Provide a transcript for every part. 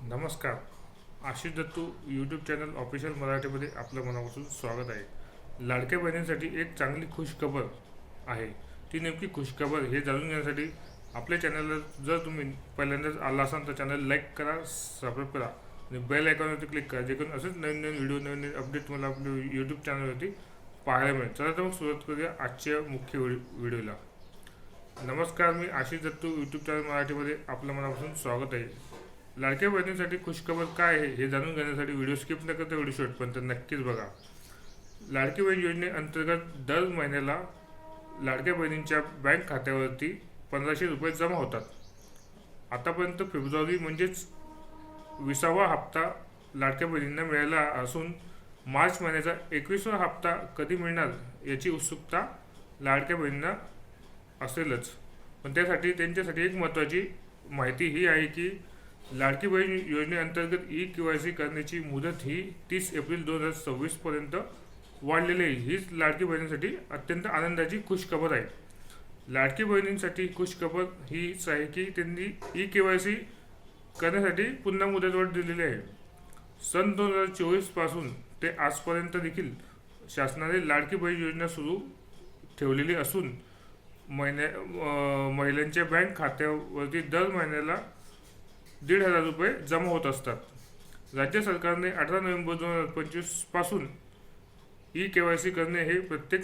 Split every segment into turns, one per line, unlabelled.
नमस्कार. Ashish Dattu YouTube channel official मराठीमध्ये आपलं मनापासून स्वागत आहे. लाडक्या बहिणींसाठी एक चांगली खुशखबर आहे. ती नेमकी खुशखबर हे जाणून घेण्यासाठी आपल्या चॅनलला जर तुम्ही पहिल्यांदाच आला असाल तर चॅनल लाईक करा, सबस्क्राईब करा आणि बेल आयकॉनवरती क्लिक करा, जेणेकरून असेच नवीन नवीन व्हिडिओ नवीन अपडेट तुम्हाला आपल्या यूट्यूब चॅनलवरती पाहायला मिळेल. चला तर मग सुरुवात करूया आजच्या मुख्य व्हिडिओला. नमस्कार, मी आशिष दत्तू यूट्यूब चॅनल मराठीमध्ये आपलं मनापासून स्वागत आहे. लाडक्या बहिणींसाठी खुशखबर काय आहे हे जाणून घेण्यासाठी व्हिडिओ स्किप न करता व्हिडिओ शेवटपर्यंत नक्कीच बघा. लाडकी बहीण योजनेअंतर्गत दर महिन्याला लाडक्या बहिणींच्या बँक खात्यावरती 1500 रुपये जमा होतात. आतापर्यंत फेब्रुवारी म्हणजेच 20वा हप्ता लाडक्या बहिणींना मिळाला असून मार्च महिन्याचा 21वा हप्ता कधी मिळणार याची उत्सुकता लाडक्या बहिणींना असेलच. पण त्यासाठी त्यांच्यासाठी एक महत्त्वाची माहिती ही आहे की लाडकी बहीण योजनेअंतर्गत KYC करण्याची मुदत ही 30 एप्रिल 2026 पर्यंत वाढलेली आहे. हीच लाडकी बहिणींसाठी अत्यंत आनंदाची खुशखबर आहे. लाडकी बहिणींसाठी खुशखबर हीच आहे की त्यांनी KYC करण्यासाठी पुन्हा मुदतवाढ दिलेली आहे. सन 2024 पासून ते आजपर्यंत देखील शासनाने लाडकी बहीण योजना सुरू ठेवलेली असून महिलांच्या बँक खात्यावरती दर महिन्याला 1,500 रुपये जमा होत असतात. राज्य सरकारने 18 नोव्हेंबर 2025 पासून KYC करणे हे प्रत्येक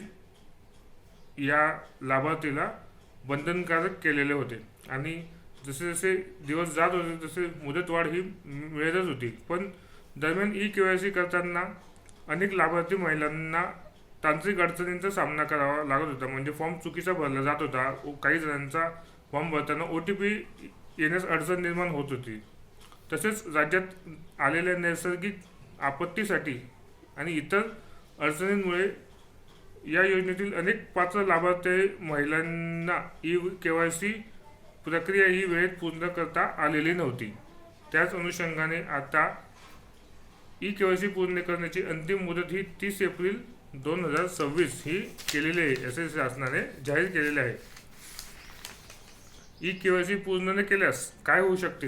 या लाभार्थीला बंधनकारक केलेले होते आणि जसे जसे दिवस जात होते तसे मुदतवाढ ही मिळतच होती. पण दरम्यान KYC करताना अनेक लाभार्थी महिलांना तांत्रिक अडचणींचा सामना करावा लागत होता. म्हणजे फॉर्म चुकीचा भरला जात होता. काही जणांचा फॉर्म भरताना OTP येण्यास अडचण निर्माण होत होती. तसेच राज्यात आलेल्या नैसर्गिक आपत्तीसाठी आणि इतर अडचणींमुळे या योजनेतील अनेक पात्र लाभार्थी महिलांना KYC प्रक्रिया ही वेळेत पूर्ण करता आलेली नव्हती. त्याच अनुषंगाने आता KYC पूर्ण करण्याची अंतिम मुदत ही 30 एप्रिल 2026 ही केलेली आहे असे शासनाने जाहीर केलेले आहे. KYC पूर्ण न केल्यास काय होऊ शकते?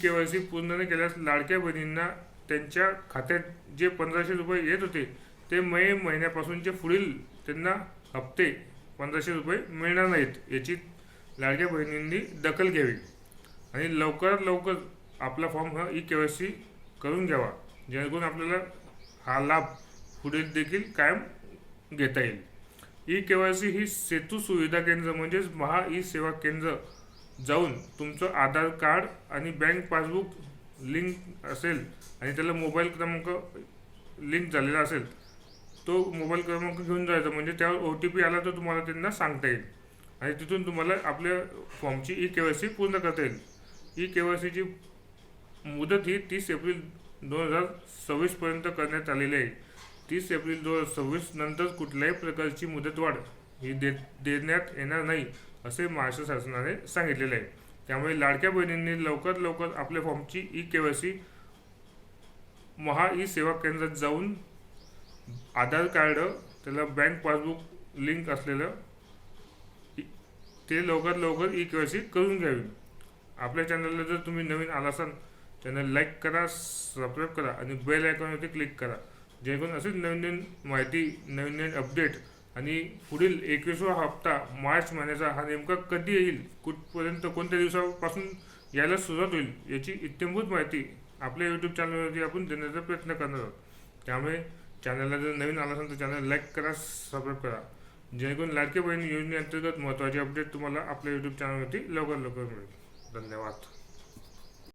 KYC पूर्ण न केल्यास लाडक्या बहिणींना त्यांच्या खात्यात जे 1500 रुपये येत होते ते मे महिन्यापासूनचे पुढील त्यांना हप्ते 1500 रुपये मिळणार नाहीत. याची लाडक्या बहिणींनी दखल घ्यावी आणि लवकरात लवकर आपला फॉर्म हा KYC करून घ्यावा, जेणेकरून आपल्याला हा लाभ पुढे देखील कायम घेता येईल. KYC ही सेतू सुविधा केंद्र म्हणजेच महा सेवा केंद्र जाऊन तुमचं आधार कार्ड आणि बँक पासबुक लिंक असेल आणि त्याला मोबाईल क्रमांक लिंक झालेला असेल तो मोबाईल क्रमांक घेऊन जायचा. म्हणजे त्यावर OTP आला तर तुम्हाला त्यांना सांगता येईल आणि तिथून तुम्हाला आपल्या फॉर्मची KYC पूर्ण करता येईल. KYCची मुदत ही 30 एप्रिल 2026 पर्यंत करण्यात आलेली आहे. 30 एप्रिल 2026 नंतर कुठल्याही प्रकारची मुदतवाढ ही देण्यात येणार नाही असे महाराष्ट्र शासनाने सांगितलेले आहे. त्यामुळे लाडक्या बहिणींनी लवकरात लवकर आपल्या फॉर्मची KYC महा सेवा केंद्रात जाऊन आधार कार्ड त्याला बँक पासबुक लिंक असलेलं ते लवकरात लवकर KYC करून घ्यावी. आपल्या चॅनलला जर तुम्ही नवीन आला असाल चॅनल लाईक करा, सबस्क्राईब करा आणि बेल आयकॉनवरती क्लिक करा, जेणेकरून असेच नवीन नवीन माहिती नवीन नवीन अपडेट आणि पुढील 21वा हप्ता मार्च महिन्याचा हा नेमका कधी येईल, कुठपर्यंत कोणत्या दिवसापासून यायला सुरुवात होईल याची इत्थंभूत माहिती आपल्या यूट्यूब चॅनलवरती आपण देण्याचा प्रयत्न करणार आहोत. त्यामुळे चॅनलला जर नवीन आला असेल तर चॅनल लाईक करा, सबस्क्राईब करा, जेणेकरून लाडकी बहीण योजनेअंतर्गत महत्त्वाचे अपडेट तुम्हाला आपल्या यूट्यूब चॅनलवरती लवकर मिळेल. धन्यवाद.